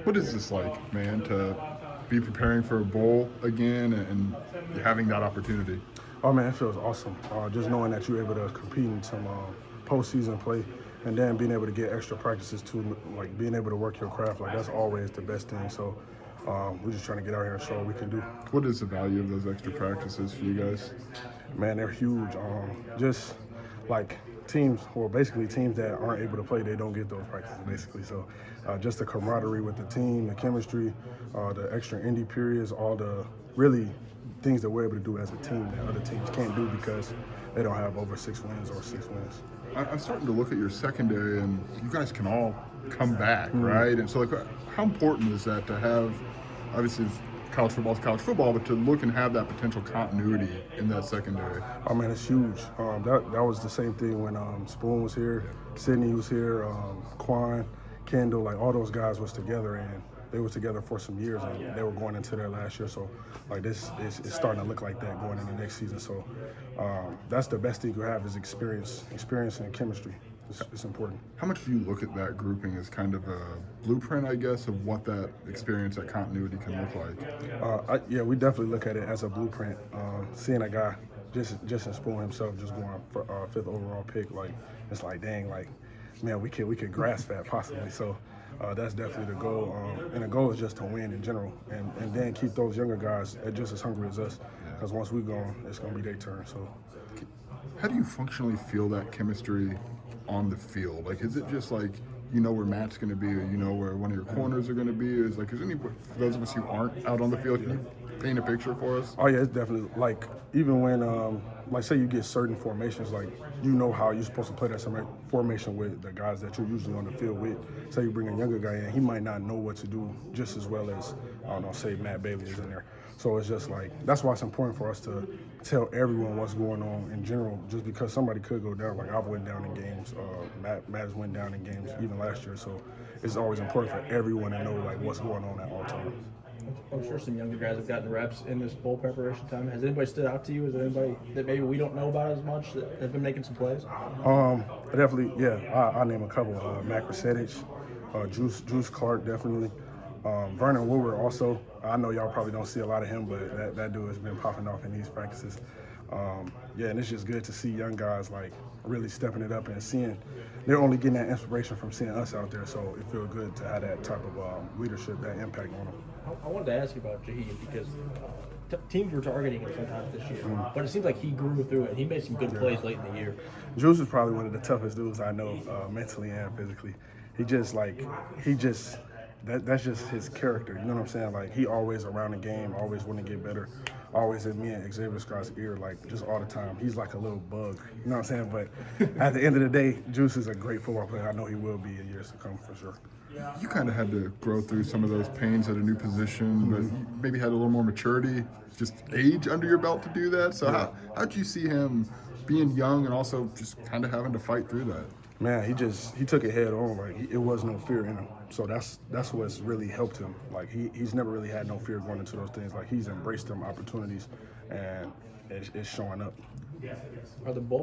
What is this like, man, to be preparing for a bowl again and having that opportunity? Oh man, it feels awesome. Just knowing that you're able to compete in some postseason play, and then being able to get extra practices too, like being able to work your craft, like that's always the best thing. So we're just trying to get out here and show what we can do. What is the value of those extra practices for you guys? Man, they're huge. Just like teams, or basically teams that aren't able to play, they don't get those practices basically. So just the camaraderie with the team, the chemistry, the extra indie periods, all the really things that we're able to do as a team that other teams can't do because they don't have over 6 wins or 6 wins. I'm starting to look at your secondary, and you guys can all come back, right? And so, like, how important is that to have? Obviously, college football is college football, but to look and have that potential continuity in that secondary. Oh man, it's huge. That was the same thing when Spoon was here, Sydney was here, Quan, Kendall, like all those guys was together, and they was together for some years, and they were going into their last year. So like this is it's starting to look like that going into next season. So that's the best thing you have is experience and chemistry. It's important. How much do you look at that grouping as kind of a blueprint, I guess, of what that experience, that continuity can look like? Yeah, we definitely look at it as a blueprint. Seeing a guy just in Spoon himself just going for fifth overall pick, like it's like dang, like man, we could grasp that possibly. So that's definitely the goal. And the goal is just to win in general, and then keep those younger guys just as hungry as us. Because once we go, it's gonna be their turn. So How do you functionally feel that chemistry on the field? Like, is it just like you know where Matt's going to be, or you know where one of your corners are going to be? Is like, is any for those of us who aren't out on the field, can you paint a picture for us? oh yeah, it's definitely like even when like say you get certain formations, like you know how you're supposed to play that formation with the guys that you're usually on the field with. Say you bring a younger guy in, he might not know what to do just as well as I don't know, say Matt Bailey is in there. So it's just like that's why it's important for us to tell everyone what's going on in general. Just because somebody could go down, like I've went down in games, Matt has went down in games even last year. So it's always important for everyone to know like what's going on at all times. I'm sure some younger guys have gotten reps in this bowl preparation time. Has anybody stood out to you? Is there anybody that maybe we don't know about as much that has been making some plays? Definitely, yeah. I'll name a couple. Mac Resetich, Juice Clark, definitely. Vernon Woodward also. I know y'all probably don't see a lot of him, but that dude has been popping off in these practices. Yeah, and it's just good to see young guys like really stepping it up and seeing they're only getting that inspiration from seeing us out there. So it feels good to have that type of leadership, that impact on them. I wanted to ask you about Jaheed because teams were targeting him sometimes this year, but it seems like he grew through it. He made some good plays late in the year. Juice is probably one of the toughest dudes I know, mentally and physically. That's just his character. You know what I'm saying? Like he always around the game, always want to get better, always in me and Xavier Scott's ear, like just all the time. He's like a little bug. You know what I'm saying? But at the end of the day, Juice is a great football player. I know he will be in years to come for sure. You kind of had to grow through some of those pains at a new position, but you maybe had a little more maturity, just age under your belt to do that. So how'd you see him being young and also just kind of having to fight through that? Man, he took it head on. Like it was no fear in him. So that's what's really helped him. Like he's never really had no fear going into those things. Like he's embraced them opportunities, and it's showing up. Are the bowl